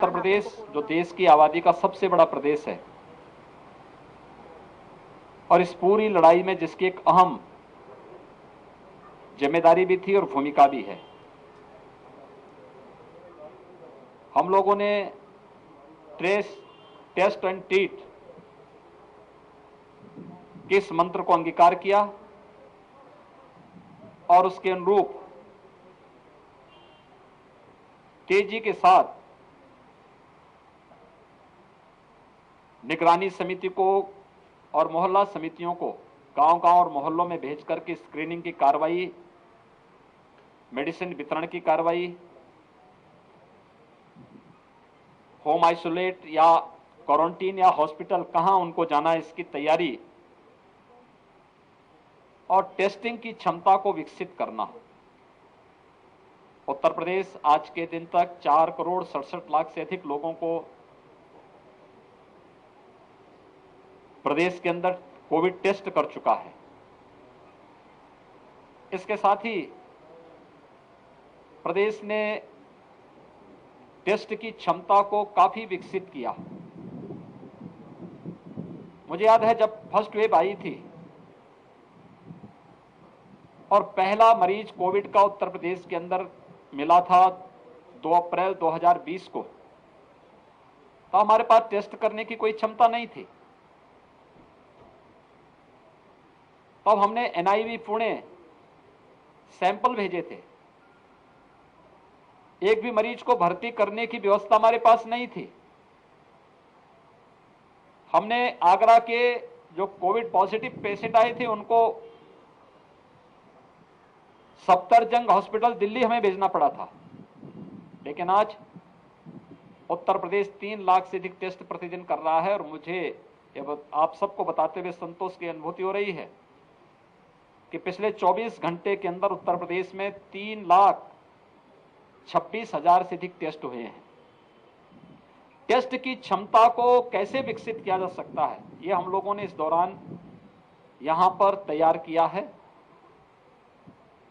उत्तर प्रदेश जो देश की आबादी का सबसे बड़ा प्रदेश है और इस पूरी लड़ाई में जिसकी एक अहम जिम्मेदारी भी थी और भूमिका भी है, हम लोगों ने टेस्ट एंड ट्रीट के इस मंत्र को अंगीकार किया और उसके अनुरूप तेजी के साथ निगरानी समिति को और मोहल्ला समितियों को गांव-गांव और मोहल्लों में भेज करके स्क्रीनिंग की कार्रवाई, मेडिसिन वितरण की कार्रवाई, होम आइसोलेट या क्वारंटीन या हॉस्पिटल कहां उनको जाना, इसकी तैयारी और टेस्टिंग की क्षमता को विकसित करना। उत्तर प्रदेश आज के दिन तक 4,67,00,000 से अधिक लोगों को प्रदेश के अंदर कोविड टेस्ट कर चुका है। इसके साथ ही प्रदेश ने टेस्ट की क्षमता को काफी विकसित किया। मुझे याद है जब फर्स्ट वेव आई थी और पहला मरीज कोविड का उत्तर प्रदेश के अंदर मिला था 2 अप्रैल 2020 को, तो हमारे पास टेस्ट करने की कोई क्षमता नहीं थी। तब हमने एनआईवी पुणे सैंपल भेजे थे। एक भी मरीज को भर्ती करने की व्यवस्था हमारे पास नहीं थी। हमने आगरा के जो कोविड पॉजिटिव पेशेंट आए थे उनको सफदरजंग हॉस्पिटल दिल्ली हमें भेजना पड़ा था, लेकिन आज उत्तर प्रदेश 3 लाख से अधिक टेस्ट प्रतिदिन कर रहा है और मुझे आप सबको बताते हुए संतोष की अनुभूति हो रही है कि पिछले 24 घंटे के अंदर उत्तर प्रदेश में 3,26,000 से अधिक टेस्ट हुए हैं। टेस्ट की क्षमता को कैसे विकसित किया जा सकता है, ये हम लोगों ने इस दौरान यहां पर तैयार किया है।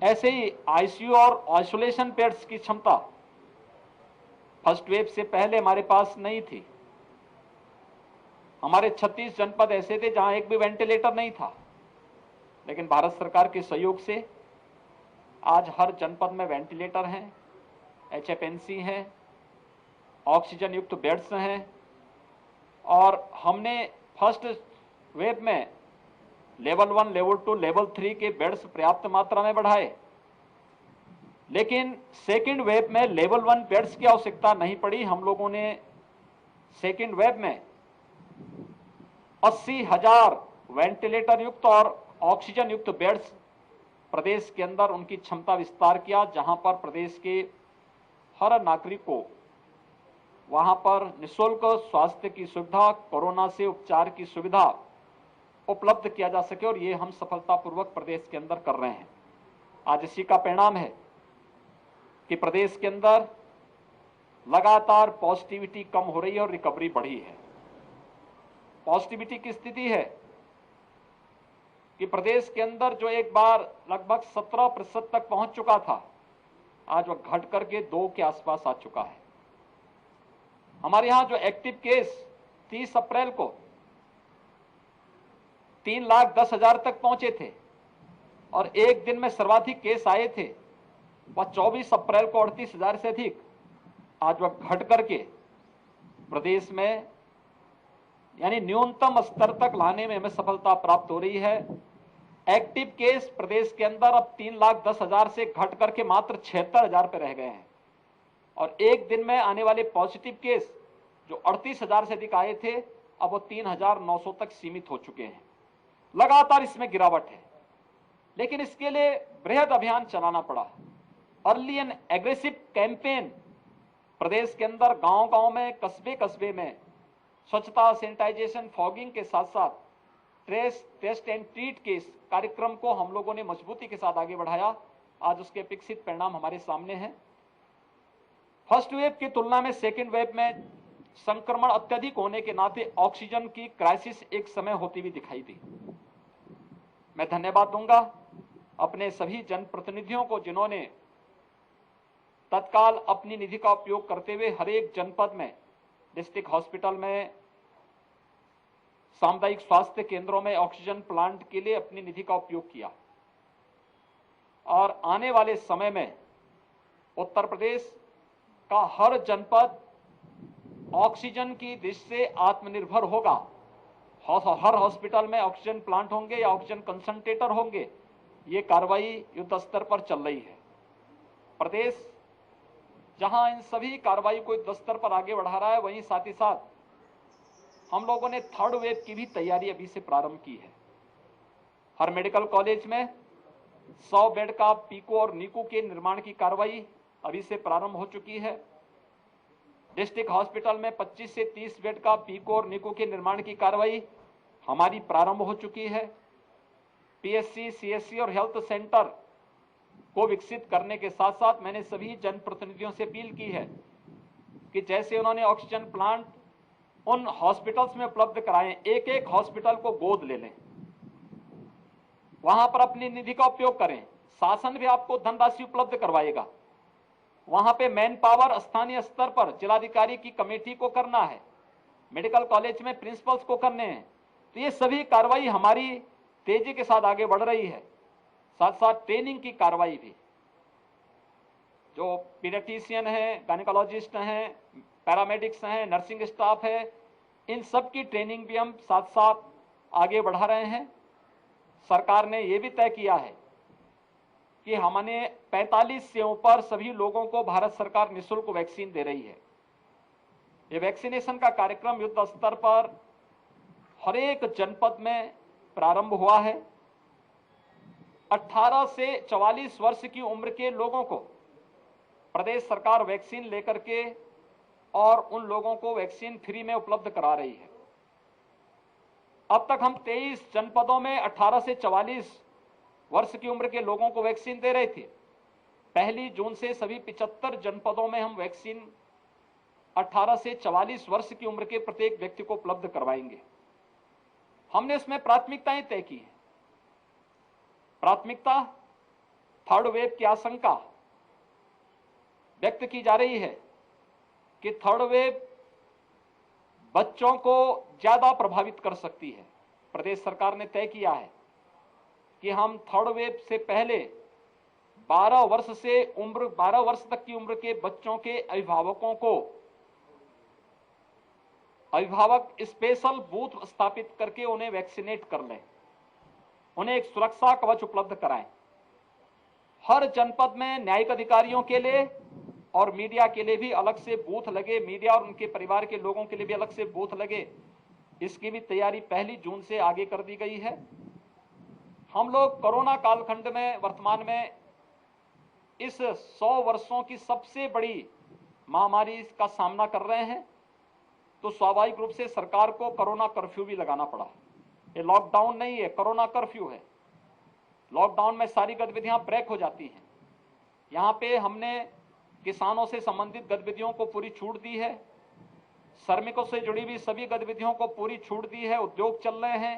ऐसे ही आईसीयू और आइसोलेशन बेड्स की क्षमता फर्स्ट वेव से पहले हमारे पास नहीं थी। हमारे 36 जनपद ऐसे थे जहां एक भी वेंटिलेटर नहीं था, लेकिन भारत सरकार के सहयोग से आज हर जनपद में वेंटिलेटर हैं, एचएफएनसी हैं, ऑक्सीजन युक्त बेड्स हैं और हमने फर्स्ट वेव में लेवल 1, लेवल 2, लेवल 3 के बेड्स पर्याप्त मात्रा में बढ़ाए, लेकिन सेकेंड वेव में लेवल 1 बेड्स की आवश्यकता नहीं पड़ी। हम लोगों ने सेकेंड वेव में 80,000 वेंटिलेटर युक्त और ऑक्सीजन युक्त बेड्स प्रदेश के अंदर उनकी क्षमता विस्तार किया, जहां पर प्रदेश के हर नागरिक को वहां पर निःशुल्क स्वास्थ्य की सुविधा, कोरोना से उपचार की सुविधा उपलब्ध किया जा सके और ये हम सफलतापूर्वक प्रदेश के अंदर कर रहे हैं। आज इसी का परिणाम है कि प्रदेश के अंदर लगातार पॉजिटिविटी कम हो रही है और रिकवरी बढ़ी है। पॉजिटिविटी की स्थिति है कि प्रदेश के अंदर जो एक बार लगभग 17% तक पहुंच चुका था, आज वह घट करके 2 के आसपास आ चुका है। हमारे यहां जो एक्टिव केस 30 अप्रैल को 3,10,000 तक पहुंचे थे और एक दिन में सर्वाधिक केस आए थे वह 24 अप्रैल को 38,000 से अधिक, आज वह घट करके प्रदेश में यानी न्यूनतम स्तर तक लाने में हमें सफलता प्राप्त हो रही है। एक्टिव केस प्रदेश के अंदर अब 3,10,000 से घट करके मात्र 76,000 पे रह गए हैं और एक दिन में आने वाले पॉजिटिव केस जो 38,000 से अधिक आए थे अब वो 3,900 तक सीमित हो चुके हैं। लगातार इसमें गिरावट है, लेकिन इसके लिए बृहद अभियान चलाना पड़ा। अर्ली एंड एग्रेसिव कैंपेन प्रदेश के अंदर गांव-गांव में, कस्बे-कस्बे में स्वच्छता, सैनिटाइजेशन, फॉगिंग के साथ साथ टेस्ट एंड ट्रीट के इस कार्यक्रम को हम लोगों ने मजबूती के साथ आगे बढ़ाया। आज उसके अपेक्षित परिणाम हमारे सामने हैं। फर्स्ट वेव की तुलना में सेकेंड वेव में संक्रमण अत्यधिक होने के नाते ऑक्सीजन की क्राइसिस एक समय होती हुई दिखाई दी। मैं धन्यवाद दूंगा अपने सभी जनप्रतिनिधियों को जिन्होंने तत्काल अपनी निधि का उपयोग करते हुए हर एक जनपद में, डिस्ट्रिक्ट हॉस्पिटल में, सामुदायिक स्वास्थ्य केंद्रों में ऑक्सीजन प्लांट के लिए अपनी निधि का उपयोग किया। और आने वाले समय में उत्तर प्रदेश का हर जनपद ऑक्सीजन की दृष्टि से आत्मनिर्भर होगा। हर हॉस्पिटल में ऑक्सीजन प्लांट होंगे या ऑक्सीजन कंसंट्रेटर होंगे। ये कार्रवाई युद्ध स्तर पर चल रही है। प्रदेश जहां इन सभी कार्रवाई को युद्ध स्तर पर आगे बढ़ा रहा है, वहीं साथ ही साथ हम लोगों ने थर्ड वेव की भी तैयारी अभी से प्रारंभ की है। हर मेडिकल कॉलेज में 100 बेड का पीको और नीको के निर्माण की कार्रवाई अभी से प्रारंभ हो चुकी है। डिस्ट्रिक्ट हॉस्पिटल में 25 से 30 बेड का पीको और नीको के निर्माण की कार्रवाई हमारी प्रारंभ हो चुकी है। पीएससी, सीएससी और हेल्थ सेंटर को विकसित करने के साथ साथ मैंने सभी जनप्रतिनिधियों से अपील की है कि जैसे उन्होंने ऑक्सीजन प्लांट उन हॉस्पिटल्स में उपलब्ध कराएं, एक एक हॉस्पिटल को गोद ले लें, वहां पर अपनी निधि का उपयोग करें। शासन भी आपको धनराशि उपलब्ध करवाएगा। वहां पे मैन पावर स्थानीय स्तर पर जिलाधिकारी की कमेटी को करना है, मेडिकल कॉलेज में प्रिंसिपल्स को करने हैं। तो ये सभी कार्रवाई हमारी तेजी के साथ आगे बढ़ रही है। साथ साथ ट्रेनिंग की कार्रवाई भी, जो पीडियाट्रिशियन हैं, गायनेकोलॉजिस्ट हैं, पैरामेडिक्स हैं, नर्सिंग स्टाफ है, इन सब की ट्रेनिंग भी हम साथ साथ आगे बढ़ा रहे हैं। सरकार ने यह भी तय किया है कि हमने 45 से ऊपर सभी लोगों को भारत सरकार निःशुल्क वैक्सीन दे रही है। ये वैक्सीनेशन का कार्यक्रम युद्ध स्तर पर हर एक जनपद में प्रारंभ हुआ है। 18 से 44 वर्ष की उम्र के लोगों को प्रदेश सरकार वैक्सीन लेकर के और उन लोगों को वैक्सीन फ्री में उपलब्ध करा रही है। अब तक हम 23 जनपदों में 18 से 44 वर्ष की उम्र के लोगों को वैक्सीन दे रहे थे। 1 जून से सभी 75 जनपदों में हम वैक्सीन 18 से 44 वर्ष की उम्र के प्रत्येक व्यक्ति को उपलब्ध करवाएंगे। हमने इसमें प्राथमिकताएं तय की हैं। प्राथमिकता थर्ड वेव की आशंका व्यक्त की जा रही है कि थर्ड वेव बच्चों को ज्यादा प्रभावित कर सकती है। प्रदेश सरकार ने तय किया है कि हम थर्ड वेव से पहले 12 वर्ष तक की उम्र के बच्चों के अभिभावकों को अभिभावक स्पेशल बूथ स्थापित करके उन्हें वैक्सीनेट कर लें, उन्हें एक सुरक्षा कवच उपलब्ध कराएं। हर जनपद में न्यायिक अधिकारियों के लिए और मीडिया के लिए भी अलग से बूथ लगे, मीडिया और उनके परिवार के लोगों के लिए भी अलग से बूथ लगे। इसकी भी तैयारी 1 जून से आगे कर दी गई है। हम लोग कोरोना कालखंड में वर्तमान में इस 100 वर्षों की सबसे बड़ी महामारी का सामना कर रहे हैं, तो स्वाभाविक रूप से सरकार को कोरोना कर्फ्यू भी लगाना पड़ा। ये लॉकडाउन नहीं है, कोरोना कर्फ्यू है। लॉकडाउन में सारी गतिविधियां ब्रेक हो जाती हैं। यहाँ पे हमने किसानों से संबंधित गतिविधियों को पूरी छूट दी है, श्रमिकों से जुड़ी हुई सभी गतिविधियों को पूरी छूट दी है, उद्योग चल रहे हैं।